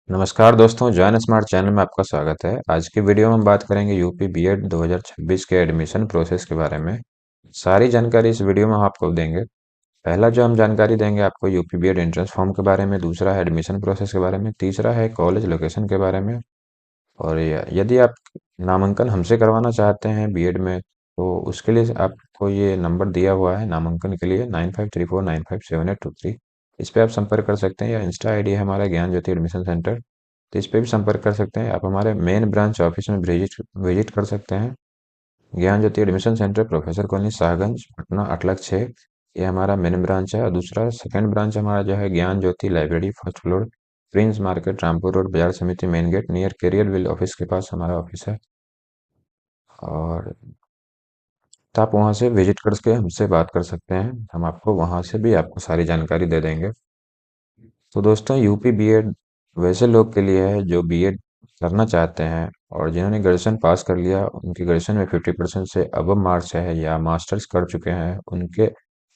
नमस्कार दोस्तों, join smart channel में आपका स्वागत है। आज की वीडियो में हम बात करेंगे यूपी बीएड 2026 के एडमिशन प्रोसेस के बारे में। सारी जानकारी इस वीडियो में हम आपको देंगे। पहला जो हम जानकारी देंगे आपको यूपी बीएड एंट्रेंस फॉर्म के बारे में, दूसरा है एडमिशन प्रोसेस के बारे में, तीसरा है कॉलेज लोकेशन के बारे में। और यदि आप नामांकन हमसे करवाना चाहते हैं बीएड में, तो उसके लिए आपको ये नंबर दिया हुआ है नामांकन के लिए 9534957823। इस पे आप संपर्क कर सकते हैं, या इंस्टा आईडी है हमारा ज्ञान ज्योति एडमिशन सेंटर, तो इस पे भी संपर्क कर सकते हैं। आप हमारे मेन ब्रांच ऑफिस में विजिट विजिट कर सकते हैं। Gyan Jyoti admission centre, professor colony, Shahganj, Patna 8 lakh 6। ये हमारा मेन ब्रांच है। और दूसरा सेकंड ब्रांच हमारा जो है Gyan Jyoti library, first floor, prince market, Rampur road, बाजार समिति, main gate, near career will office के पास हमारा ऑफिस है। और तो आप वहाँ से विजिट करके हमसे बात कर सकते हैं। हम आपको वहाँ से भी आपको सारी जानकारी दे देंगे। तो दोस्तों, यूपी बीएड वैसे लोग के लिए है जो बीएड करना चाहते हैं और जिन्होंने ग्रेजुएशन पास कर लिया, उनके ग्रेजुएशन में 50% से अबव मार्क्स है, या मास्टर्स कर चुके हैं उनके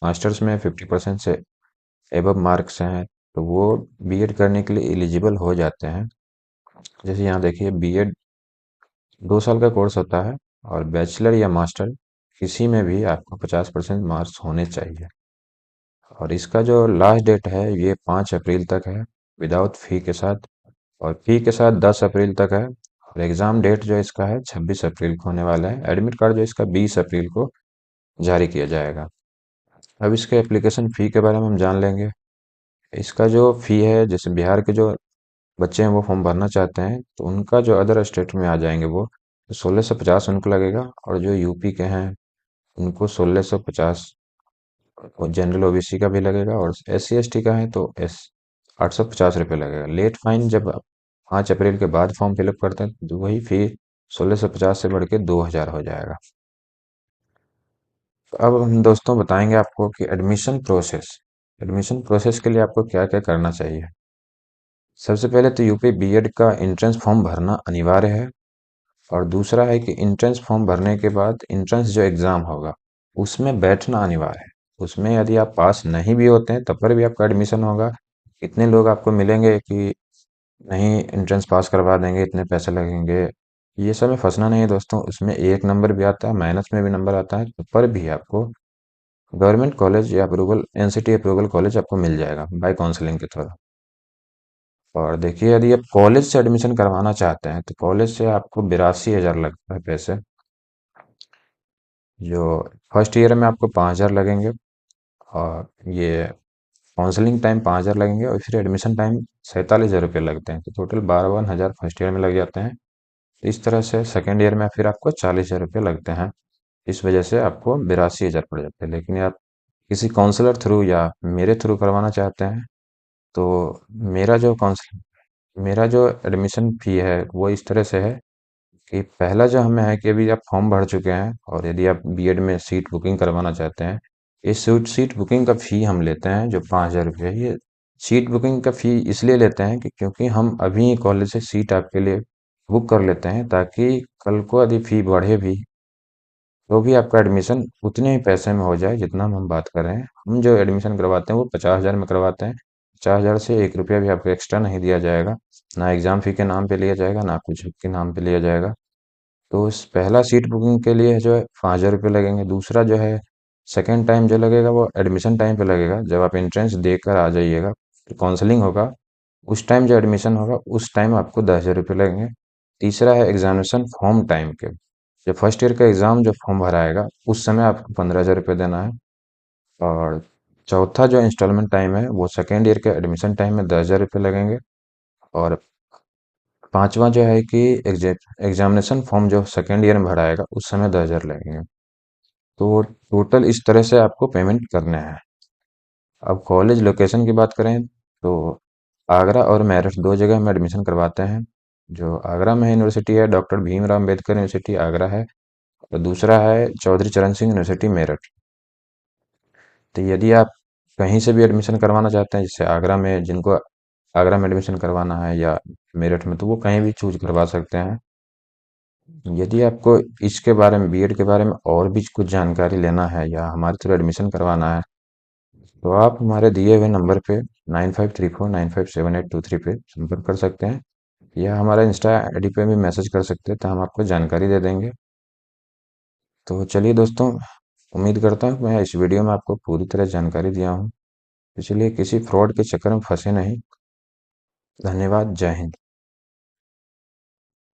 मास्टर्स में 50% से एबव मार्क्स हैं, तो वो बीएड करने के लिए एलिजिबल हो जाते हैं। जैसे यहाँ देखिए, बीएड 2 साल का कोर्स होता है, और बैचलर या मास्टर किसी में भी आपको 50% मार्क्स होने चाहिए। और इसका जो लास्ट डेट है ये 5 अप्रैल तक है, विदाउट फी के साथ। और फी के साथ 10 अप्रैल तक है। और एग्ज़ाम डेट जो इसका है 26 अप्रैल को होने वाला है। एडमिट कार्ड जो इसका 20 अप्रैल को जारी किया जाएगा। अब इसके एप्लीकेशन फ़ी के बारे में हम जान लेंगे। इसका जो फ़ी है, जैसे बिहार के जो बच्चे हैं वो फॉर्म भरना चाहते हैं, तो उनका जो अदर स्टेट में आ जाएंगे वो, तो 1650 उनको लगेगा। और जो यूपी के हैं उनको 1650 जनरल ओबीसी का भी लगेगा। और SC ST का है तो 850 रुपये लगेगा। लेट फाइन जब 5 अप्रैल के बाद फॉर्म फिलअप करते हैं तो वही फी 1650 से बढ़ के 2000 हो जाएगा। तो अब हम दोस्तों बताएंगे आपको कि एडमिशन प्रोसेस के लिए आपको क्या क्या करना चाहिए। सबसे पहले तो यूपी बीएड का एंट्रेंस फॉर्म भरना अनिवार्य है। और दूसरा है कि एंट्रेंस फॉर्म भरने के बाद एंट्रेंस जो एग्ज़ाम होगा उसमें बैठना अनिवार्य है। उसमें यदि आप पास नहीं भी होते हैं तब पर भी आपका एडमिशन होगा। कितने लोग आपको मिलेंगे कि नहीं, एंट्रेंस पास करवा देंगे, इतने पैसे लगेंगे, ये सब में फंसना नहीं है दोस्तों। उसमें एक नंबर भी आता है, माइनस में भी नंबर आता है, तो पर भी आपको गवर्नमेंट कॉलेज या अप्रूवल एनसीटी अप्रूवल कॉलेज आपको मिल जाएगा बाय काउंसलिंग के थ्रू। और देखिए, यदि आप कॉलेज से एडमिशन करवाना चाहते हैं तो कॉलेज से आपको 82,000 लगता है पैसे। जो फर्स्ट ईयर में आपको 5,000 लगेंगे, और ये काउंसलिंग टाइम 5,000 लगेंगे, और फिर एडमिशन टाइम 47,000 रुपये लगते हैं। तो टोटल 52,000 फर्स्ट ईयर में लग जाते हैं। इस तरह से सेकेंड ईयर में फिर आपको 40,000 रुपये लगते हैं। इस वजह से आपको 82,000 पड़ जाते हैं। लेकिन आप किसी काउंसलर थ्रू या मेरे थ्रू करवाना चाहते हैं, तो मेरा जो काउंसल मेरा जो एडमिशन फी है वो इस तरह से है कि पहला जो हमें है कि अभी आप फॉर्म भर चुके हैं और यदि आप बीएड में सीट बुकिंग करवाना चाहते हैं, इस सीट बुकिंग का फी हम लेते हैं जो 5,000 रुपये है। ये सीट बुकिंग का फी इसलिए लेते हैं कि क्योंकि हम अभी कॉलेज से सीट आपके लिए बुक कर लेते हैं, ताकि कल को यदि फी बढ़े भी तो भी आपका एडमिशन उतने ही पैसे में हो जाए जितना हम बात कर रहे हैं। हम जो एडमिशन करवाते हैं वो 50,000 में करवाते हैं। 50,000 से 1 रुपया भी आपको एक्स्ट्रा नहीं दिया जाएगा। ना एग्जाम फी के नाम पे लिया जाएगा, ना कुछ के नाम पे लिया जाएगा। तो इस पहला सीट बुकिंग के लिए जो है 5,000 रुपये लगेंगे। दूसरा जो है सेकेंड टाइम जो लगेगा वो एडमिशन टाइम पे लगेगा, जब आप एंट्रेंस देकर आ जाइएगा, फिर काउंसलिंग होगा, उस टाइम जो एडमिशन होगा उस टाइम आपको 10,000 रुपये लगेंगे। तीसरा है एग्जामिनेशन फॉर्म टाइम के, जो फर्स्ट ईयर का एग्जाम जो फॉर्म भराएगा उस समय आपको 15,000 रुपये देना है। और चौथा जो इंस्टॉलमेंट टाइम है वो सेकेंड ईयर के एडमिशन टाइम में 10,000 रुपये लगेंगे। और पांचवा जो है कि एग्जामिनेशन फॉर्म जो सेकेंड ईयर में भराएगा उस समय 10,000 लगेंगे। तो टोटल इस तरह से आपको पेमेंट करने हैं। अब कॉलेज लोकेशन की बात करें तो आगरा और मेरठ दो जगह हम एडमिशन करवाते हैं। जो आगरा में यूनिवर्सिटी है डॉक्टर भीमराव अम्बेडकर यूनिवर्सिटी आगरा है, और दूसरा है चौधरी चरण सिंह यूनिवर्सिटी मेरठ। तो यदि आप कहीं से भी एडमिशन करवाना चाहते हैं, जैसे आगरा में, जिनको आगरा में एडमिशन करवाना है या मेरठ में, तो वो कहीं भी चूज करवा सकते हैं। यदि आपको इसके बारे में, बीएड के बारे में और भी कुछ जानकारी लेना है या हमारे थ्रू एडमिशन करवाना है, तो आप हमारे दिए हुए नंबर पे 9534957823 पे संपर्क कर सकते हैं, या हमारा इंस्टा आईडी पे भी मैसेज कर सकते हैं, तो हम आपको जानकारी दे देंगे। तो चलिए दोस्तों, उम्मीद करता हूँ कि मैं इस वीडियो में आपको पूरी तरह जानकारी दिया हूँ, इसलिए किसी फ्रॉड के चक्कर में फंसे नहीं। धन्यवाद। जय हिंद।